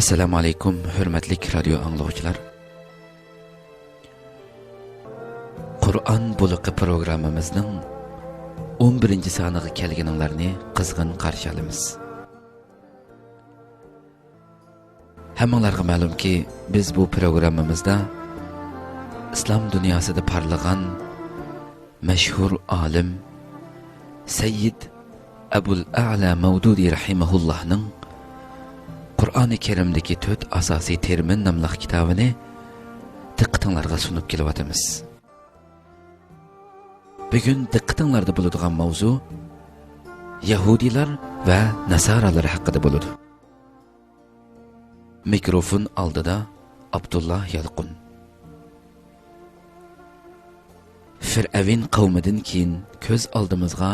Assalamu alaykum, hurmatli radio anglovchilar. Qur'on bo'liqi programmamizning 11-soniga kelganinglarni qizg'in qarshi olamiz. Hammanglarga ma'lumki, biz bu programmamizda islom dunyosida parlagan mashhur olim Sayyid Abul A'la Mavdudi rahimahullohning Qur'oni Karimdagi 4 asosiy termin nomli kitobini diqqatingizga sunib kelyapmiz. Bugun diqqatingizda bo'ladigan mavzu Yahudilar va Nasoralar haqida bo'ladi. Mikrofon oldida Abdullah Yalqun. Fir'avin qavmidan keyin ko'z oldimizga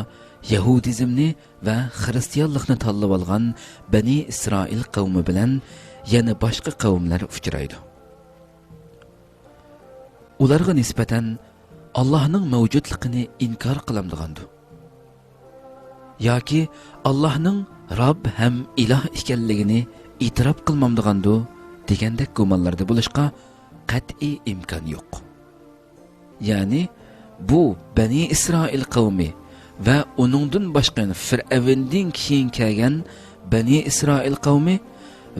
Yahudizmni va xristianlikni tanlab olgan Bani Isroil qavmi bilan yana boshqa qavmlar uchraydi. Ularga nisbatan Allohning mavjudligini inkor qilamdigandi. yoki Allohning Robb ham iloh ekanligini e'tirof qilmamdigandi degandek gumonlarda bo'lishqa qat'iy imkon yo'q. Ya'ni bu Bani Isroil qavmi va uningdan boshqa Fir'avndan keyin kelgan Bani Isroil qavmi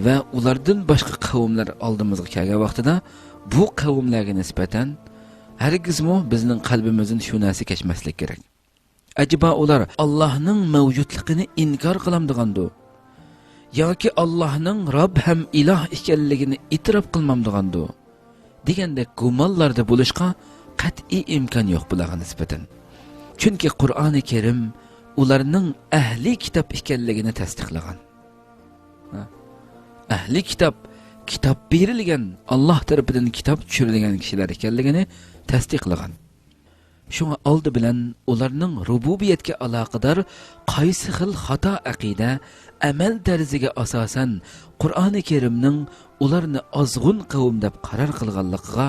va ulardan boshqa qavmlar oldimizga kelgan vaqtida bu qavmlarga nisbatan hargizmi bizning qalbimizdan shu narsa kechmaslik kerak. Acaba ular Allohning mavjudligini inkor qilamdigandi yoki Allohning Robb ham iloh ekanligini e'tirof qilmamdigandi degandek gumonlarda bo'lishqa qat'iy imkon yo'q bularga nisbatan. Chunki Qur'oni Karim ularning ahli kitob ekanligini tasdiqlagan. Ahli kitob berilgan, Alloh tomonidan kitob tushirilgan kishilar ekanligini tasdiqlagan. Shunga oldi bilan ularning rububiyatga aloqador qaysi xil xato aqida, amal tarziga asosan Qur'oni Karimning ularni ozg'un qavm deb qaror qilganligiga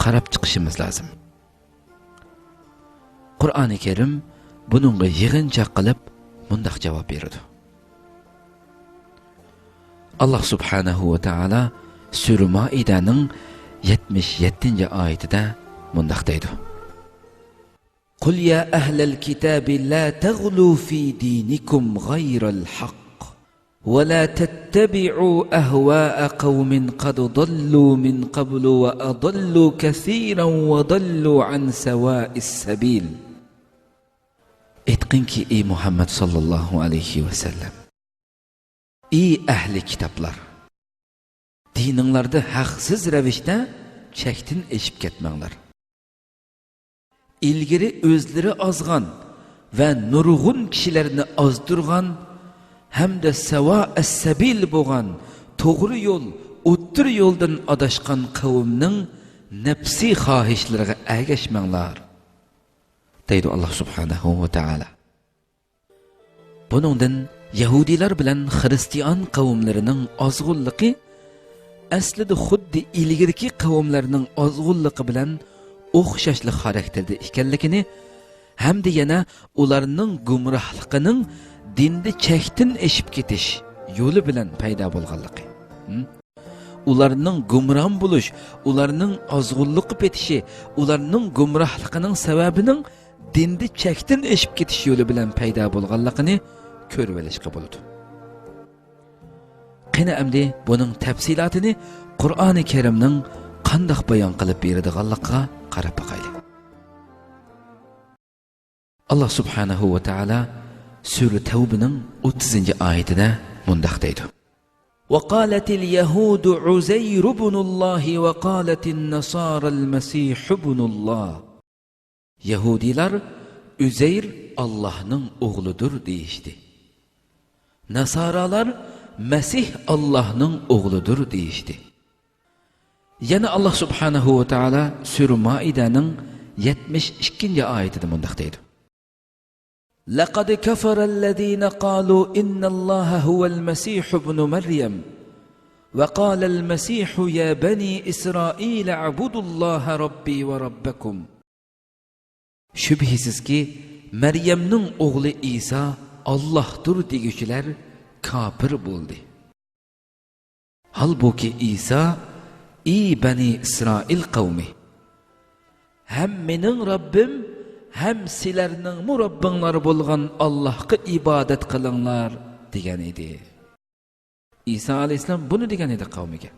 qarab chiqishimiz lozim. Qur'oni Karim buningga yig'inchoq qilib mundaq javob beradi. Alloh subhanahu va taolo Sura Maidaning 77-oyatida mundaq deydi: قل يا أهل الكتاب لا تغلوا في دينكم غير الحق ولا تتبعوا أهواء قوم قد ضلوا من قبل وأضلوا كثيرا وضلوا عن سواء السبيل. Etqinki ey Muhammad sallallahu alayhi ve sellem, ey ahli kitaplar, dininglarda haqsiz ravishda chekdan eshib ketmanglar. İlgiri özleri azgan ve nurgun kişilerini azdırgan hem de seva es-sebil boğan doğru yol, o'ttir yoldan adaşkan kavminin nefsi xahişlerine ergeşmenler deydi Allah subhanahu ve taala. Bunundan Yahudiler bilen Hristiyan kavimlerinin azgınlığı aslida xuddi ilgirki kavimlerinin azgınlığı bilen o'xshashli xarakterda ekanligini hamda yana ularning gumrohligining dinda chekdan eshib ketish yo'li bilan paydo bo'lganligi. Ularning gumron bo'lish, ularning ozg'unliq petishi, ularning gumrohligining sababining dinda chekdan eshib ketish yo'li bilan paydo bo'lganligini ko'rib olishga bo'ladi. Qani endi buning tafsilotini Qur'oni Karimning qanday bayon qilib beradiganligiga qarab boqaylik. Allah subhanahu va taala Sura Tavbaning 30-oyatida mundaq deydi: وقالت اليهود عزير بن الله وقالت النصارى المسيح ابن الله. Yahudilar Üzeyr Allah'ның oğludur deyişdi. Nasaralar Mesih Allah'ның oğludur deyişdi. Yana Allah subhanahu wa ta'ala Sura Maidaning 72-oyatida mundaq deydi: لقد كفر الذين قالوا إن الله هو المسيح ابن مريم وقال المسيح يا بني إسرائيل اعبدوا الله ربي وربكم. Şübhisiz ki Meryem'nin oğlu İsa Allah'tır degüçüler kafir buldu. Halbuki İsa ey bani İsrail kavmi hem mening Rabbim hem sizlarning Rabbinglar bo'lgan Allohga ibodat qilinglar degan edi. İsa alayhissalom buni degan edi qavmiga.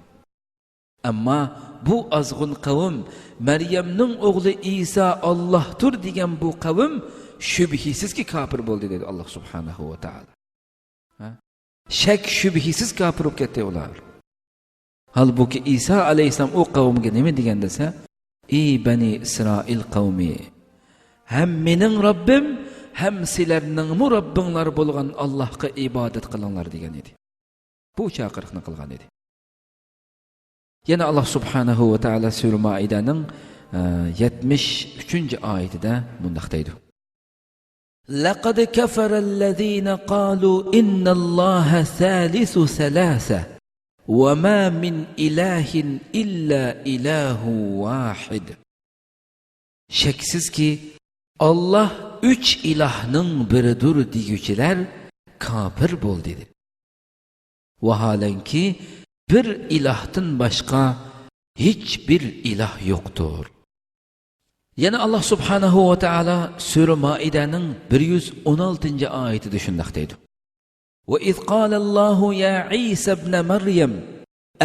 Ammo bu azg'un qavm Maryamning o'g'li İsa Allohdir degan bu qavm shubhisizki kafir bo'ldi dedi Alloh subhanahu va taolo. Shak shubhisiz kafir bo'lib ketdi ular. Halbuki İsa alayhissalom o qavmga nima degan desa, ey bani İsrail qavmi hem mening Rabbim hem sizlarning Rabbinglar bo'lgan Allohga ibodat qilinglar degan edi. Bu chaqiriqni qilgan edi. Yana Allah subhanahu va taolo sura Maidaning 73-oyatida bunday deydi. Laqad kafara allazina qalu inna Allaha thalithu thalatha wa ma min ilahin illa ilahu wahid. Shaksizki Allah üç ilahning biridir deguvchilar kafir bo'ldi dedi. Vaholanki bir ilahdan başqa hiçbir ilah yoktur. Yana Allah subhanahu wa ta'ala sura Maidaning 116-oyatida shunday deydi. Wa iz qala Allahu ya Isa ibn Maryam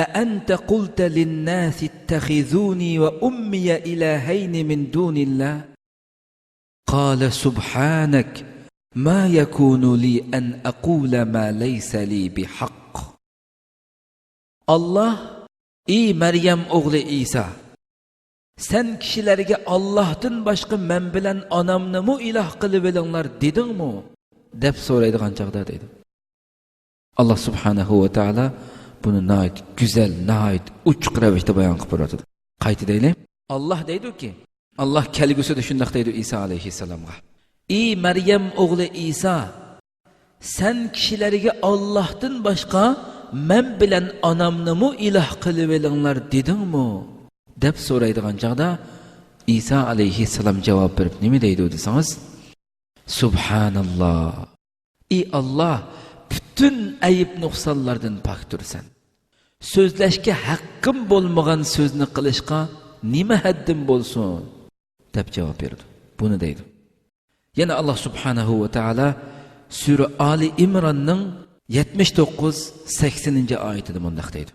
a anta qulta lin-nasi ittakhizuni wa ummi ilahayn min dunillah qala subhanak ma yakunu li an aqula ma laysa li bihaqq. Allah ey Maryam o'g'li İsa sen kishilarga Allohdan boshqa men bilan onamni mu iloh qilib elinglar dedingmi deb so'raydigan chaqda dedi. Allah subhanahu va taolo buni nayt güzel, nayt uchuq ravishda bayon qilib beradi. Qayta deylik. Allah deydi-ki, Allah kelgusida shunday deydi İsa alayhissalomga. Ey Maryam o'g'li İsa sen kishilarga Allohdan boshqa men bilan onamni mu iloh qilib elinglar dedingmi deb so'raydigan chaqda İsa alayhissalom javob berib nima deydi desangiz, subhanalloh, ey Allah bütün ayib nuqsonlardan pokdirsan. So'zlashga haqqim bo'lmagan so'zni qilishga nima haddim bo'lsin deb javob berdi. Buni deydi. Yana Allah subhanahu va taolo sura Ali İmronning 79-80-oyatida bunday deydi.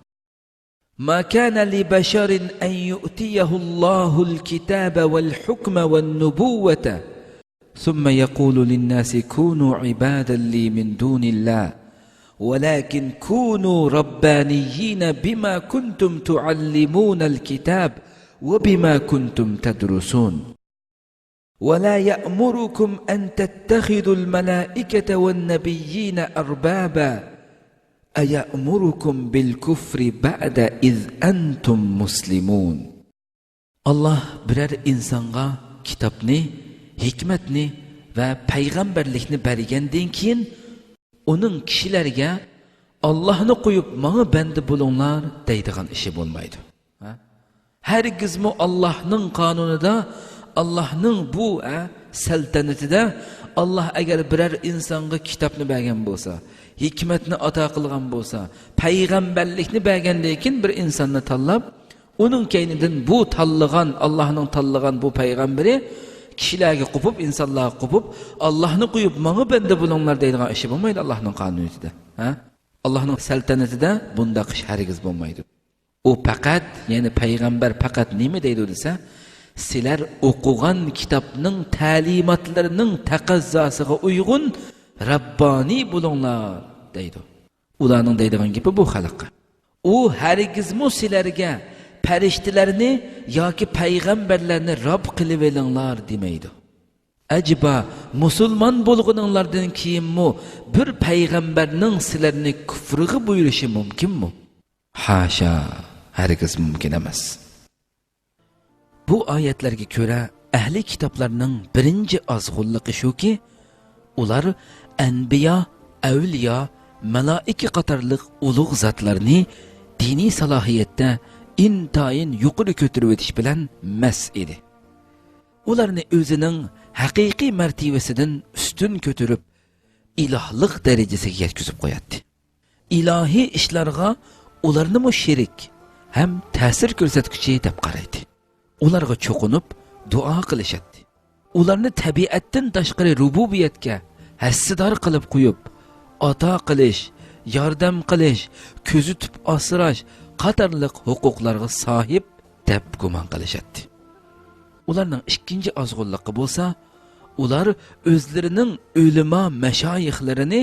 Ma kana li basharin an yu'tiyahu Allahu al-kitaba wal-hukma wan-nubuwwata thumma yaqulu lin-nasi kunu ibadan li min dunillah walakin kunu rabbaniyyin bima kuntum tu'allimuna al-kitab wa bima kuntum tadrusun. ولا يأمركم أن تتخذوا الملائكة والنبيين أربابا أيأمركم بالكفر بعد إذ أنتم مسلمون. الله birer insonga kitobni, hikmatni va payg'ambarlikni bergandan keyin uning kishilarga Allohni qo'yib menga banda bo'linglar deydigan ishi bo'lmaydi. Hargizmi Allohning qonunida, Allah'ның bu saltanatida Allah agar biror insonga kitobni bergan bo'lsa, hikmatni ato qilgan bo'lsa, payg'ambarlikni bergandan keyin bir insonni tanlab, uning keynidan bu tanlagan Allohning tanlagan bu payg'ambari kishilarga qo'pib, insonlarga qo'pib, Allohni qo'yib menga banda bo'linglar deydigan ishi bo'lmaydi Allohning qonunida. Allohning saltanatida bunday ish hargiz bo'lmaydi. U faqat, ya'ni payg'ambar faqat nima deydi desa, sizlar o'qigan kitobning ta'limotlarining taqozzosiga uyg'un Rabboniy bo'linglar deydi. Ularning deydigan gapi bu xalqqa. U hargizmi sizlarga farishtalarni yoki payg'ambarlarni Rob qilib elinglar demaydi. Ajiba musulmon bo'lganinglardan keyinmi bir payg'ambarning sizlarni kufriga buyurishi mumkinmi? Haşa, hargiz mumkin emas. Bu oyatlarga ko'ra ahli kitoblarning birinchi azg'unligi shuki, ular anbiya, avliyo, malaika qatorliq ulug' zotlarni diniy salohiyatda intayin yuqori ko'tarib o'tish bilan mas edi. Ularni o'zining haqiqiy martabasidan ustun ko'tarib ilohlik darajasiga yetkazib qo'yadi. Ilohiy ishlarga ularni mu sherik ham ta'sir ko'rsatguchi deb qaraydi. Ularga cho'qinib duo qilishadi. Ularni tabiatdan tashqari rububiyatga hassidor qilib qo'yib, ato qilish, yordam qilish, ko'zitib asrash qatorliq huquqlarga sahib deb gumon qilishadi. Ularning ikkinchi azg'unligi bo'lsa, ular o'zlarining ulamo mashayihlarini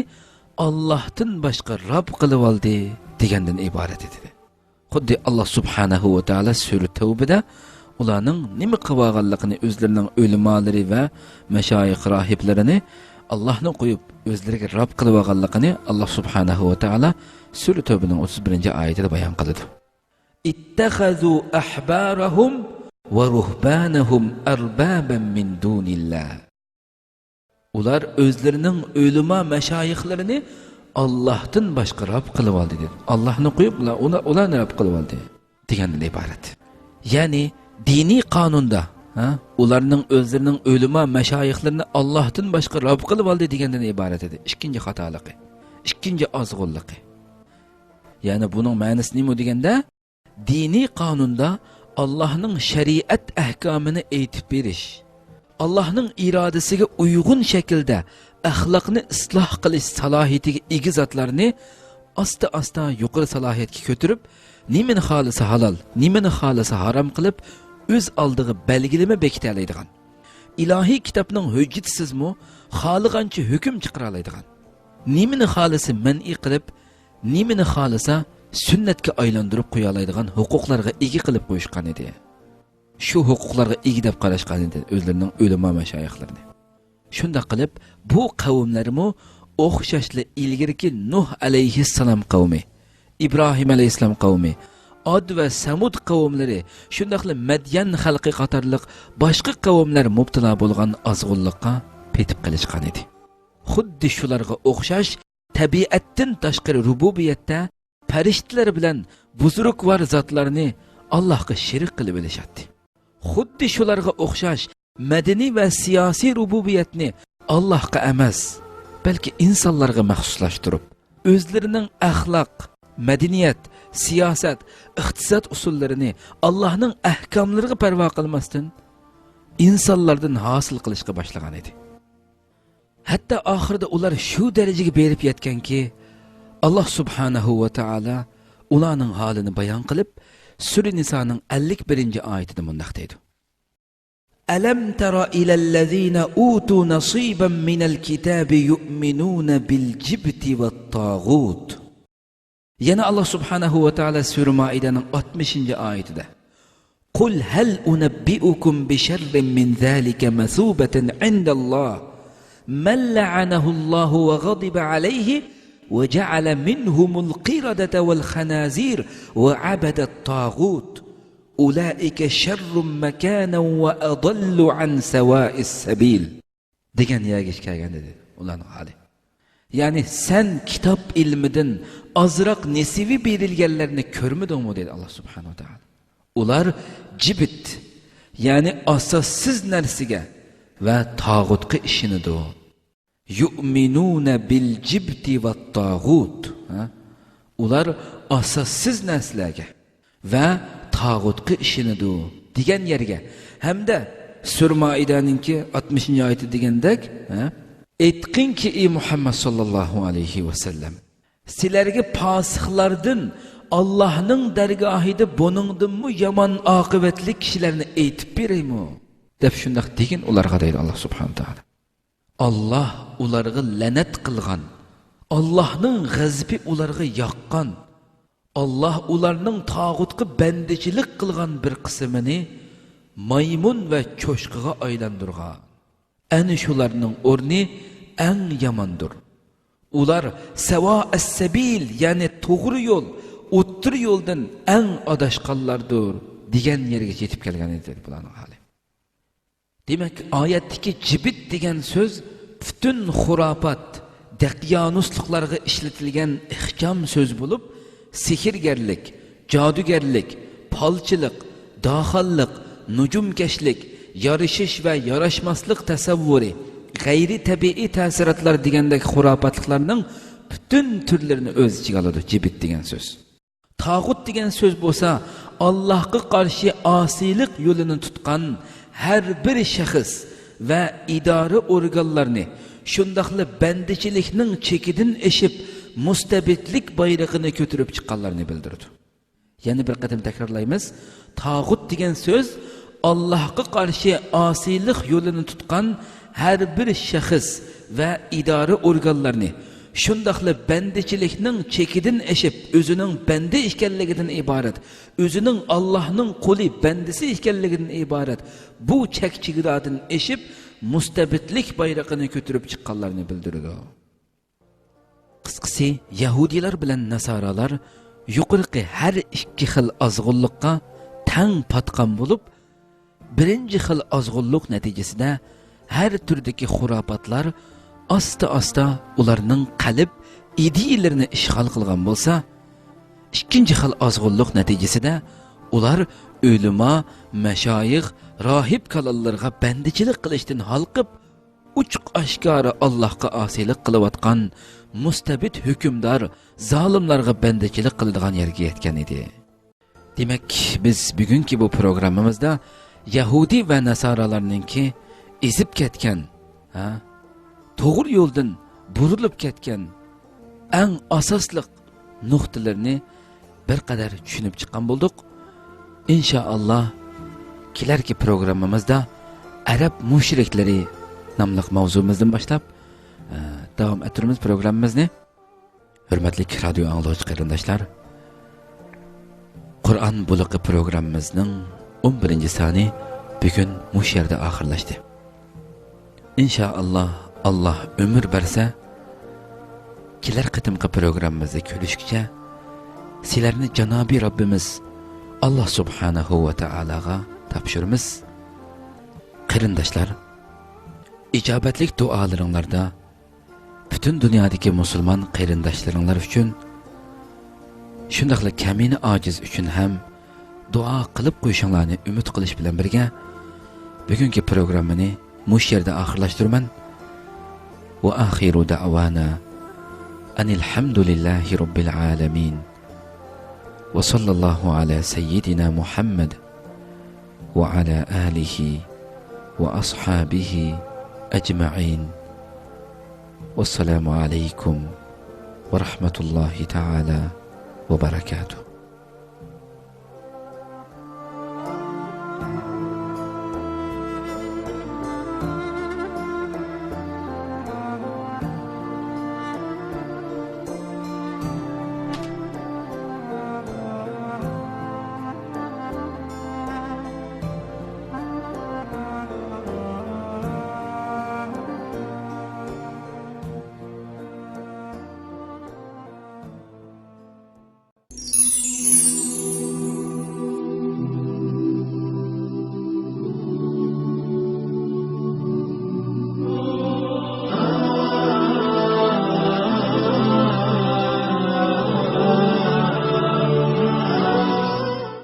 Allohdan boshqa Rob qilib oldi degandan iborat edi. Xuddi Alloh subhanahu va taolo sura Tavbada ularning nima qilganligini, o'zlarining ulamolari va mashayix rohiblarini Allohni qo'yib o'zlariga Rob qilib olganligini Alloh subhanahu va taolo sura Tavbaning 31-oyatida bayon qiladi. Ittaxazu ahbarahum va ruhbanahum arbaban min dunillah. Ular o'zlarining ulamo mashayihlarini Allohdan boshqa Rob qilib oldi dedi. Allohni qo'yib ularni Rob qilib oldi degandan iborat. Ya'ni diniy qonunda ularning o'zlarining ulamo mashayihlarini Allohdan boshqa Rob qilib oldi degandan iborat edi. Ikkinchi xatoligi, ikkinchi ozg'unligi. Ya'ni buning ma'nosi nima deganda, diniy qonunda Allohning shariat ahkomini aytib berish, Allohning irodasiga uyg'un shaklda axloqni isloh qilish salohiyatiga ega zotlarni asta-asta yuqori salohiyatga ko'tarib, nimani xolisa halol, nimani xolisa harom qilib, o'z oldiga belgilama bekita oladigan. Ilohiy kitobning hujjatsizmi, xohlagancha hukm chiqara oladigan. Nimani xolisa man'i qilib, nimani xolisa sunnatga aylantirib qo'ya oladigan huquqlarga ega qilib qo'yishgan edi. Shu huquqlarga ega deb qarashgan edi o'zlarining ulamo mashayihlarini. Shunda qilib bu qavmlarmi o'xshashli ilgirki Nuh alayhissalom qavmi, Ibrohim alayhissalom qavmi, Ad va Samud qavmlari, shundaqla Madyan xalqi qatorliq boshqa qavmlar mubtalo bo'lgan azg'unlikqa petib qilishgan edi. Xuddi shularga o'xshash tabiatdan tashqari rububiyatda farishtalar bilan buzrukvar zotlarni Allohga shirik qilib olishadi. Xuddi shularga o'xshash madaniy va siyosiy rububiyatni Allohga emas, balki insonlarga maxsuslashtirib, o'zlarining axloq, madaniyat, siyosat, iqtisod usullarini Allohning ahkomlariga parvo qilmasdan insonlardan hosil qilishga boshlagan edi. Hatto oxirida ular shu darajaga berib yetganki, Alloh subhanahu va taolo ularning holini bayon qilib, Sura Nisoning 51-oyatida mundaq deydi: Alam tara ilallazina utu nasiban minal kitabi yu'minuna bil jibti wat taghut. Yana Allah subhanahu wa ta'ala Sura Maidaning 60-oyatida: Qul hal unabbiukum bi sharrin min zalika masubatan 'inda Allah man la'anahu Allah wa ghadiba alayhi وجعل منهم القردة والخنازير وعبد الطاغوت أولئك شر مكانا وأضل عن سواء السبيل degan yerga kelgan dedi ularning hali. Ya'ni sen kitob ilmidan ozroq nasibi berilganlarni ko'rmadingmi dedi Alloh subhanahu va taolo. Ular jibit, ya'ni asossiz narsaga va tog'utga ishinidu. Yu'minuna bil jibti vat taghut. Ular asossiz narsalarga va tog'utga ishinidu degan yerga hamda Sura Maidaninki 60-oyati degandek, aytqinki ey Muhammad sallallohu alayhi va sallam, sizlarga fosiqlardan Allohning dargohida buningdanmi yomon oqibatli kishilarni aytib beraymi deb shundaq degin ularga deydi Alloh subhanahu va taolo. Allah ularga la'nat qilgan, Allohning g'azabi ularga yoqqan, Allah ularning tog'utga bandichilik qilgan bir qismini maymun va cho'shqiga aylantirgan. Ana shularning o'rni eng yomondir. Ular savo as-sabil, ya'ni to'g'ri yo'l, o'ttir yo'ldan eng adashqanlardir degan yerga yetib kelgan edi bularning hali. Demak, oyatdagi jibit degan so'z butun xurofot, daqyanusliklarga ishlatilgan ixcham so'z bo'lib, sehrgarlik, jodugarlik, falchilik, daxillik, nujumkashlik, yarishish va yarashmaslik tasavvuri, g'ayri tabiiy ta'sirotlar degandek xurofotliklarning butun turlarini o'z ichiga oladi jibit degan so'z. tağut degan so'z bo'lsa, Allohga qarshi osiylik yo'lini tutgan har bir shaxs va idora organlarini shundaqli bandichilikning chekidan eshib mustabidlik bayrog'ini ko'tarib chiqqanlarni bildirdi. Yana bir qatim takrorlaymiz. Tağut degan so'z Allohga qarshi osiylik yo'lini tutgan har bir shaxs va idora organlarini shundaqli bandichilikning chekidan eshib o'zining bandi ekanligidan iborat, o'zining Allohning quli bandisi ekanligidan iborat bu chek-chegaradan eshib mustabidlik bayrog'ini ko'tarib chiqqanlarni bildirdi. Qisqasi, Yahudilar bilan Nasoralar yuqorqi har ikki xil azg'unlikqa tang patqan bo'lib, birinchi xil azg'unlik natijasida har turdagi xurofotlar asta-asta ularning qalb ideyalarini ishg'ol qilgan bo'lsa, ikkinchi xil azg'unlik natijasida ular o'lima, mashoyix, rohib kalonlarga bandichilik qilishdan halqib, uchuq oshkora Allohga osiylik qilayotgan mustabid hukmdor zolimlarga bandichilik qiladigan yerga yetgan edi. Demak, biz bugungi bu programmamizda Yahudi va Nasoralarningki ezib ketgan, to'g'ri yo'ldan burilib ketgan eng asosli nuqtalarni bir qadar tushunib chiqqan bo'ldik. Inshaalloh kelarki programmamizda Arab mushriklari nomli mavzumizdan boshlab davom ettiramiz programmamizni. Hurmatli radio anglovchi qarindoshlar, Qur'on buliqi programmamizning 11-soni bugun mush yerda oxirlashdi. Inshaalloh Allah ömür bersa, kelar qitimqi programmamizda ko'rishguncha sizlarni Janobi Rabbimiz Allah subhanahu va taolaga topshiramiz. Qarindoshlar, ijobatli duolaringlarda butun dunyodagi musulmon qarindoshlaringlar uchun, shundaqla kamini ojiz uchun ham duo qilib qo'yishinglarni umid qilish bilan birga bugungi programmani mush yerda oxirlashtiraman. Wa akhiru da'wana anil hamdulillahi robbil alamin. Wa sallallahu ala sayyidina Muhammad wa ala alihi wa ashabihi ajma'in. Wassalamu alaykum wa rahmatullahi ta'ala wa barakatuh.